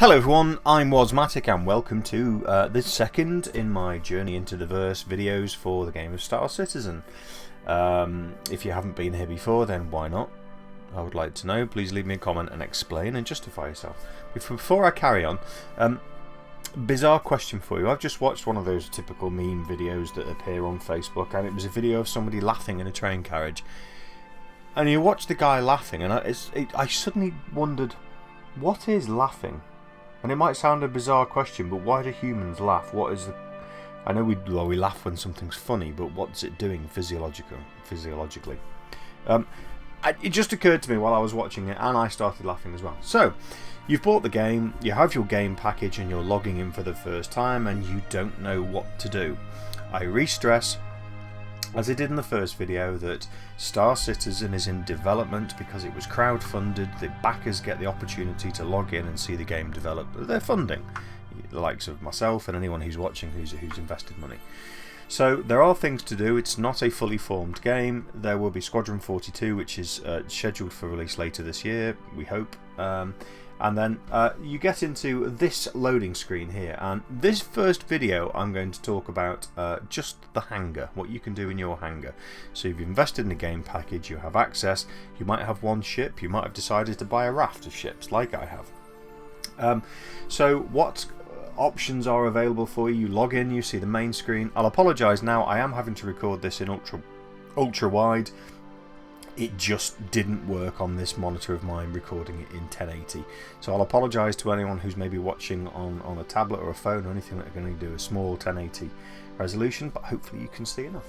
Hello everyone, I'm Wasmatic and welcome to this second in my Journey into the Verse videos for the game of Star Citizen. If you haven't been here before, then why not? I would like to know. Please leave me a comment and explain and justify yourself. Before I carry on, bizarre question for you. I've just watched one of those typical meme videos that appear on Facebook, and it was a video of somebody laughing in a train carriage. And you watch the guy laughing, and I suddenly wondered, what is laughing? And it might sound a bizarre question, but why do humans laugh? What is the... I know we laugh when something's funny, but what's it doing physiologically? It just occurred to me while I was watching it, and I started laughing as well. So, you've bought the game, you have your game package, and you're logging in for the first time, and you don't know what to do. I re-stress, as I did in the first video, that Star Citizen is in development because it was crowdfunded. The backers get the opportunity to log in and see the game develop. They're funding, the likes of myself and anyone who's watching who's invested money. So there are things to do. It's not a fully formed game. There will be Squadron 42, which is scheduled for release later this year, we hope. And then you get into this loading screen here, and this first video I'm going to talk about just the hangar, what you can do in your hangar. So if you've invested in a game package, you have access, you might have one ship, you might have decided to buy a raft of ships like I have. So what options are available for you? You log in, you see the main screen. I'll apologise now, I am having to record this in ultra wide. It just didn't work on this monitor of mine recording it in 1080. So I'll apologise to anyone who's maybe watching on a tablet or a phone or anything that are going to do a small 1080 resolution, but hopefully you can see enough.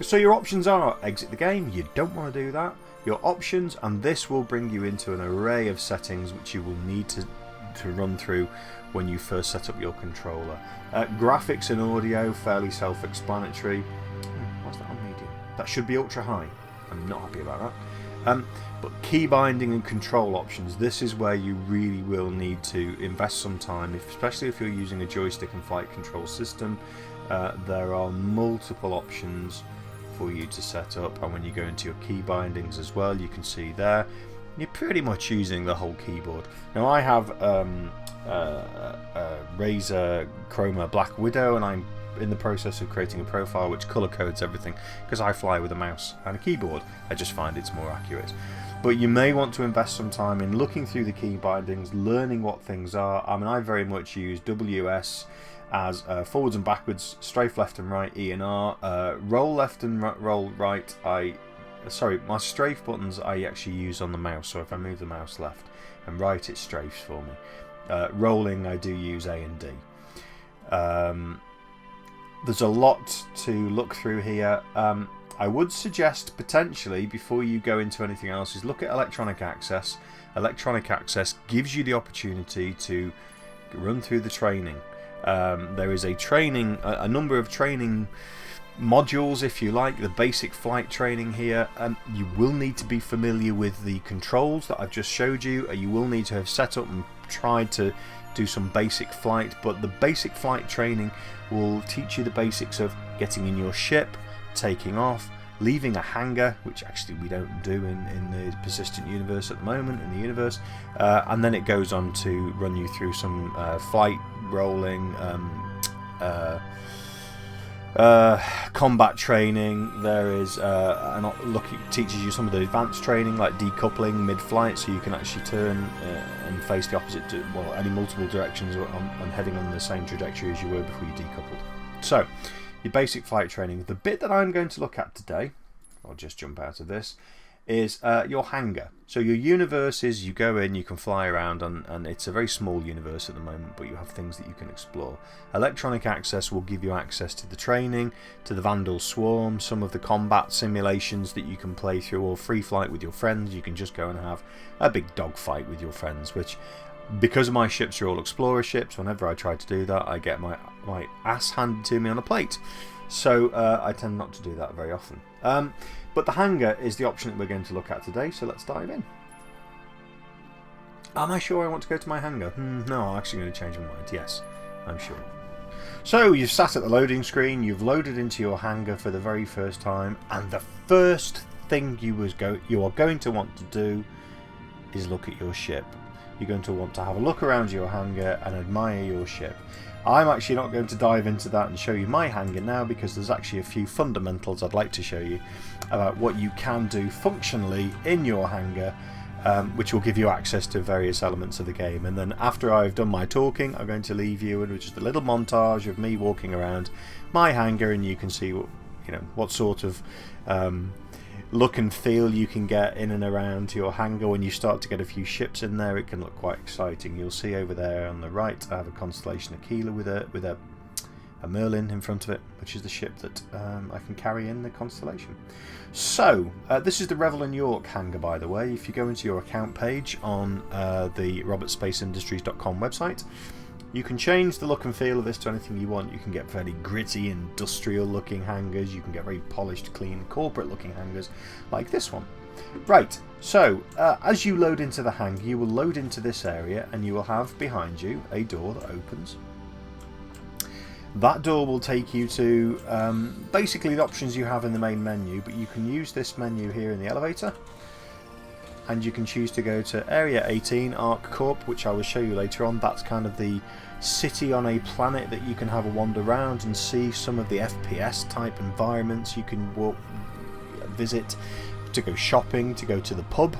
So your options are exit the game. You don't want to do that. Your options, and this will bring you into an array of settings which you will need to run through when you first set up your controller. Graphics and audio, fairly self-explanatory. What's that on medium? That should be ultra high. I'm not happy about that. But key binding and control options, this is where you really will need to invest some time, especially if you're using a joystick and flight control system. There are multiple options for you to set up, and when you go into your key bindings as well, you can see there you're pretty much using the whole keyboard. Now I have Razer Chroma Black Widow, and I'm in the process of creating a profile which colour codes everything, because I fly with a mouse and a keyboard. I just find it's more accurate. But you may want to invest some time in looking through the key bindings, learning what things are. I mean, I very much use WS as forwards and backwards, strafe left and right, E and R, roll left and roll right. My strafe buttons I actually use on the mouse, so if I move the mouse left and right, it strafes for me. Rolling, I do use A and D. There's a lot to look through here. I would suggest potentially, before you go into anything else, is look at electronic access. Electronic access gives you the opportunity to run through the training. There is a number of training modules, if you like, the basic flight training here. You will need to be familiar with the controls that I've just showed you. You will need to have set up and tried to do some basic flight, but the basic flight training will teach you the basics of getting in your ship, taking off, leaving a hangar, which actually we don't do in the persistent universe at the moment, in the universe, and then it goes on to run you through some flight rolling, combat training. There is it teaches you some of the advanced training like decoupling mid-flight, so you can actually turn and face the opposite, any multiple directions and heading on the same trajectory as you were before you decoupled. So your basic flight training. The bit that I'm going to look at today, I'll just jump out of this, is your hangar. So your universe is, you go in, you can fly around, and it's a very small universe at the moment, but you have things that you can explore. Electronic access will give you access to the training, to the Vaduul Swarm, some of the combat simulations that you can play through, or free flight with your friends. You can just go and have a big dogfight with your friends, which, because my ships are all explorer ships, whenever I try to do that, I get my ass handed to me on a plate. So I tend not to do that very often. But the hangar is the option that we're going to look at today, so let's dive in. Am I sure I want to go to my hangar? No, I'm actually going to change my mind. Yes, I'm sure. So you've sat at the loading screen, you've loaded into your hangar for the very first time, and the first thing you are going to want to do is look at your ship. you're going to want to have a look around your hangar and admire your ship. I'm actually not going to dive into that and show you my hangar now, because there's actually a few fundamentals I'd like to show you about what you can do functionally in your hangar, which will give you access to various elements of the game. And then after I've done my talking, I'm going to leave you with just a little montage of me walking around my hangar, and you can see what sort of look and feel you can get in and around your hangar. When you start to get a few ships in there, it can look quite exciting. You'll see over there on the right I have a Constellation Aquila with a Merlin in front of it, which is the ship that I can carry in the Constellation. So this is the Revel and York hangar, by the way. If you go into your account page on the robertsspaceindustries.com website, you can change the look and feel of this to anything you want. You can get very gritty, industrial looking hangars. You can get very polished, clean, corporate looking hangars like this one. Right, so as you load into the hangar, you will load into this area, and you will have behind you a door that opens. That door will take you to basically the options you have in the main menu, but you can use this menu here in the elevator, and you can choose to go to Area 18, Arc Corp, which I will show you later on. That's kind of the city on a planet that you can have a wander around and see some of the FPS type environments. You can visit to go shopping, to go to the pub.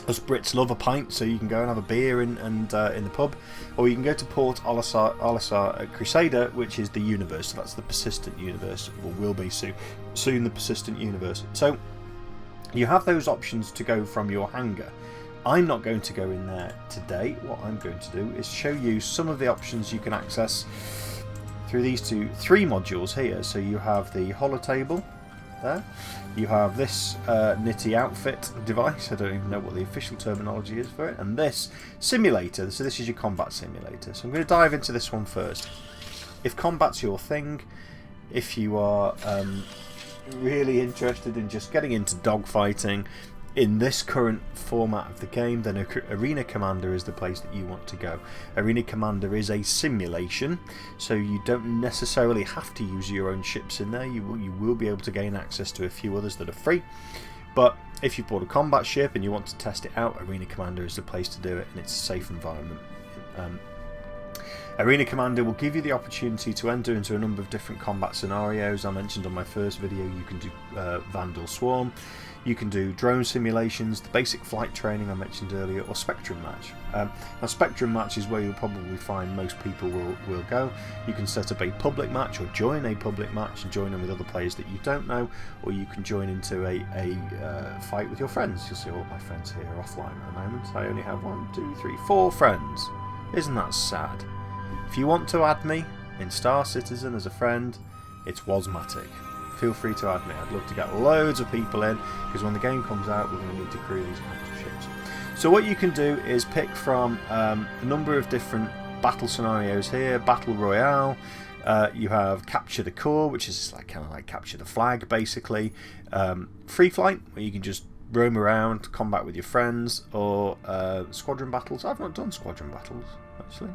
Us Brits love a pint, so you can go and have a beer in the pub, or you can go to Port Olisar Crusader, which is the universe. So that's the persistent universe, or will be soon the persistent universe. So you have those options to go from your hangar. I'm not going to go in there today. What I'm going to do is show you some of the options you can access through these three modules here. So you have the holotable there. You have this nitty outfit device. I don't even know what the official terminology is for it. And this simulator. So this is your combat simulator. So I'm going to dive into this one first. If combat's your thing, if you are really interested in just getting into dogfighting in this current format of the game, then Arena Commander is the place that you want to go. Arena Commander is a simulation, so you don't necessarily have to use your own ships in there. You will be able to gain access to a few others that are free, but if you've bought a combat ship and you want to test it out, Arena Commander is the place to do it, and it's a safe environment. Arena Commander will give you the opportunity to enter into a number of different combat scenarios. I mentioned on my first video you can do Vaduul Swarm, you can do drone simulations, the basic flight training I mentioned earlier, or Spectrum Match. Now Spectrum Match is where you'll probably find most people will go. You can set up a public match or join a public match and join in with other players that you don't know, or you can join into a fight with your friends. You'll see all my friends here are offline at the moment. I only have 1, 2, 3, 4 friends. Isn't that sad? If you want to add me in Star Citizen as a friend, it's Wasmatic. Feel free to add me. I'd love to get loads of people in, because when the game comes out we're going to need to crew these kinds of ships. So what you can do is pick from a number of different battle scenarios here. Battle Royale, you have Capture the Core, which is kind of like Capture the Flag basically. Free Flight, where you can just roam around, combat with your friends, or Squadron Battles. I've not done Squadron Battles actually.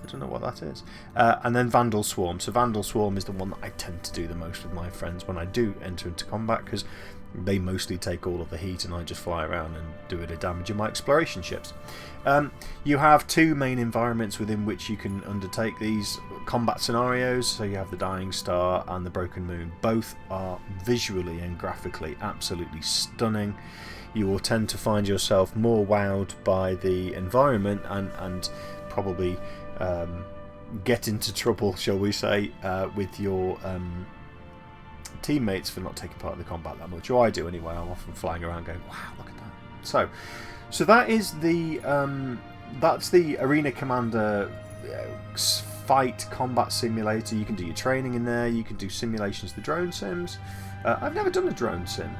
I don't know what that is. And then Vaduul Swarm. So Vaduul Swarm is the one that I tend to do the most with my friends when I do enter into combat, because they mostly take all of the heat and I just fly around and do a bit of damage in my exploration ships. You have 2 main environments within which you can undertake these combat scenarios. So you have the Dying Star and the Broken Moon. Both are visually and graphically absolutely stunning. You will tend to find yourself more wowed by the environment and probably get into trouble, shall we say, with your teammates for not taking part in the combat that much. Or I do anyway. I'm often flying around going, wow, look at that. So that is that's the Arena Commander fight combat simulator. You can do your training in there. You can do simulations, the drone sims. I've never done a drone sim.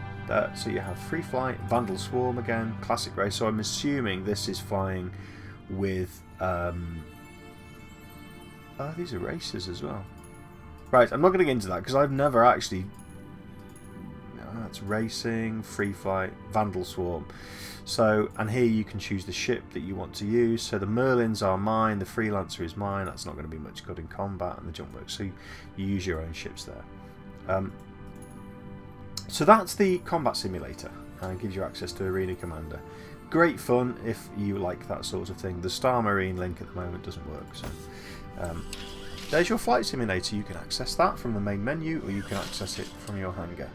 So you have Free Flight, Vaduul Swarm again, classic race. So I'm assuming this is flying with these are races as well. Right, I'm not going to get into that because I've never actually... that's racing, Free Flight, Vaduul Swarm. So, and here you can choose the ship that you want to use. So the Merlins are mine, the Freelancer is mine. That's not going to be much good in combat, and the jump works. So you use your own ships there. So that's the combat simulator, and it gives you access to Arena Commander. great fun if you like that sort of thing. The Star Marine link at the moment doesn't work, so there's your flight simulator. You can access that from the main menu, or you can access it from your hangar.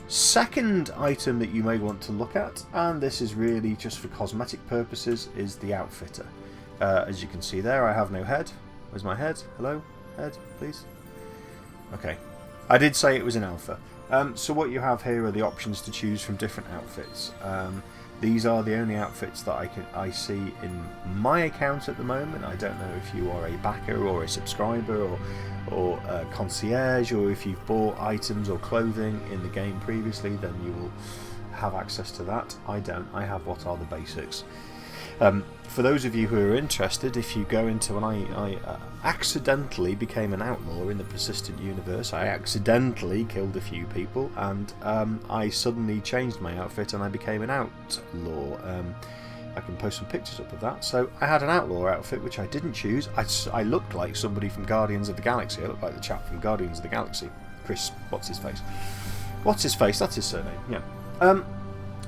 Second item that you may want to look at, and this is really just for cosmetic purposes, is the outfitter. As you can see there, I have no head. Where's my head? Hello? Head, please? Okay. I did say it was an alpha. So what you have here are the options to choose from different outfits. These are the only outfits that I see in my account at the moment. I don't know if you are a backer or a subscriber or a concierge, or if you've bought items or clothing in the game previously, then you will have access to that. I don't. I have what are the basics. For those of you who are interested, if you go into, and I accidentally became an outlaw in the persistent universe. I accidentally killed a few people, and I suddenly changed my outfit and I became an outlaw. I can post some pictures up of that. So I had an outlaw outfit which I didn't choose. I looked like somebody from Guardians of the Galaxy. I looked like the chap from Guardians of the Galaxy. Chris, what's his face? What's his face? That's his surname. Yeah.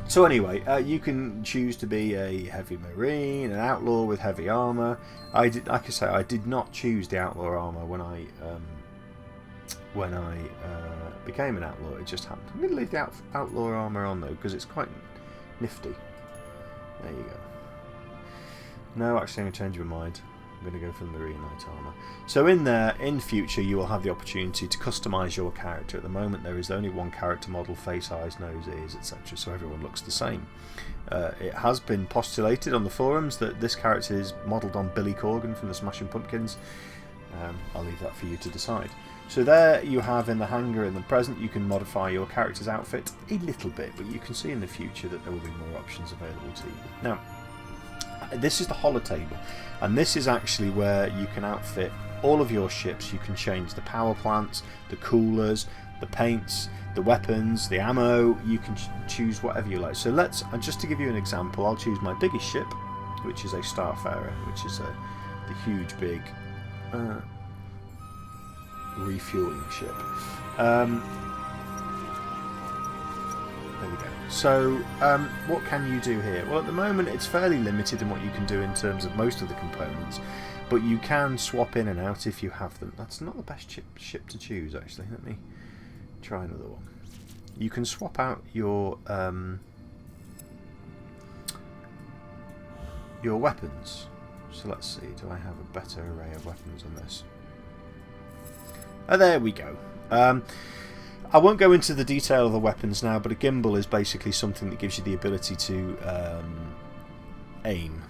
So anyway, you can choose to be a heavy marine, an outlaw with heavy armour. Like I say, I did not choose the outlaw armour when I became an outlaw. It just happened. I'm going to leave the outlaw armour on though, because it's quite nifty. There you go. No, actually, I'm going to change my mind. I'm going to go for the marine light armour. So in future, you will have the opportunity to customise your character. At the moment, there is only one character model: face, eyes, nose, ears, etc. So everyone looks the same. It has been postulated on the forums that this character is modelled on Billy Corgan from the Smashing Pumpkins. I'll leave that for you to decide. So there you have in the hangar in the present, you can modify your character's outfit a little bit, but you can see in the future that there will be more options available to you. Now, this is the holotable, and this is actually where you can outfit all of your ships. You can change the power plants, the coolers, the paints, the weapons, the ammo. You can choose whatever you like. So let's, just to give you an example, I'll choose my biggest ship, which is a Starfarer, which is the huge big refueling ship. There we go. So what can you do here? Well, at the moment it's fairly limited in what you can do in terms of most of the components, but you can swap in and out if you have them. That's not the best ship to choose, actually. Let me try another one. You can swap out your weapons. So let's see, do I have a better array of weapons on this? Oh, there we go. I won't go into the detail of the weapons now, but a gimbal is basically something that gives you the ability to aim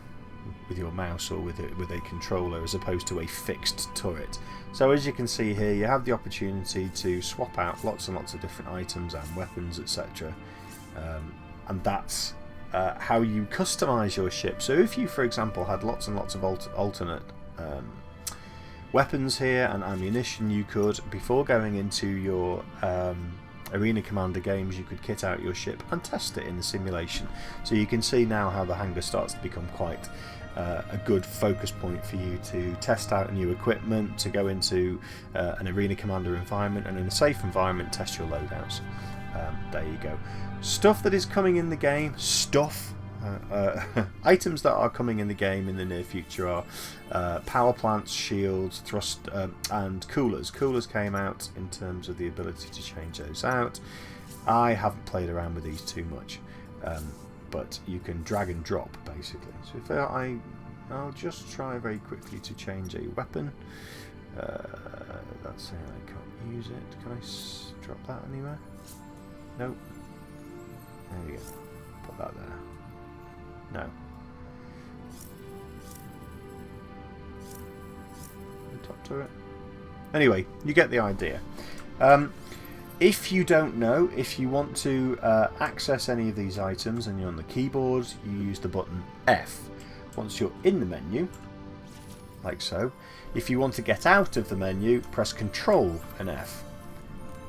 with your mouse or with a controller, as opposed to a fixed turret. So as you can see here, you have the opportunity to swap out lots and lots of different items and weapons, etc. And that's how you customise your ship. So if you, for example, had lots and lots of alternate weapons here and ammunition, you could, before going into your Arena Commander games, you could kit out your ship and test it in the simulation. So you can see now how the hangar starts to become quite a good focus point for you to test out new equipment, to go into an Arena Commander environment, and in a safe environment test your loadouts. There you go. Stuff that is coming in the game, items that are coming in the game in the near future are power plants, shields, thrust, and coolers. Coolers came out in terms of the ability to change those out. I haven't played around with these too much, but you can drag and drop basically. So if I'll just try very quickly to change a weapon. That's saying I can't use it. Can I drop that anywhere? Nope. There we go. Put that there. No. Top turret. Anyway, you get the idea. If you don't know, if you want to access any of these items and you're on the keyboard, you use the button F. Once you're in the menu, like so, if you want to get out of the menu, press Control and F.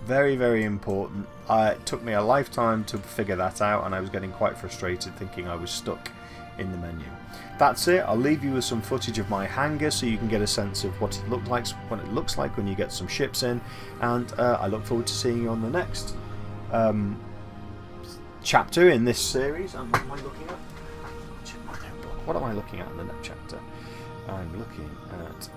Very, very important. It took me a lifetime to figure that out, and I was getting quite frustrated thinking I was stuck in the menu. That's it. I'll leave you with some footage of my hangar so you can get a sense of what it looks like when you get some ships in, and I look forward to seeing you on the next chapter in this series. Am I looking up? What am I looking at in the next chapter? I'm looking at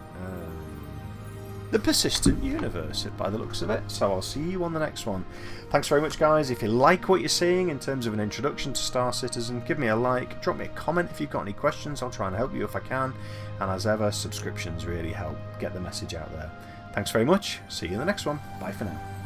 the persistent universe, by the looks of it. So I'll see you on the next one. Thanks very much, guys. If you like what you're seeing in terms of an introduction to Star Citizen, give me a like, drop me a comment if you've got any questions. I'll try and help you if I can. And as ever, subscriptions really help get the message out there. Thanks very much. See you in the next one. Bye for now.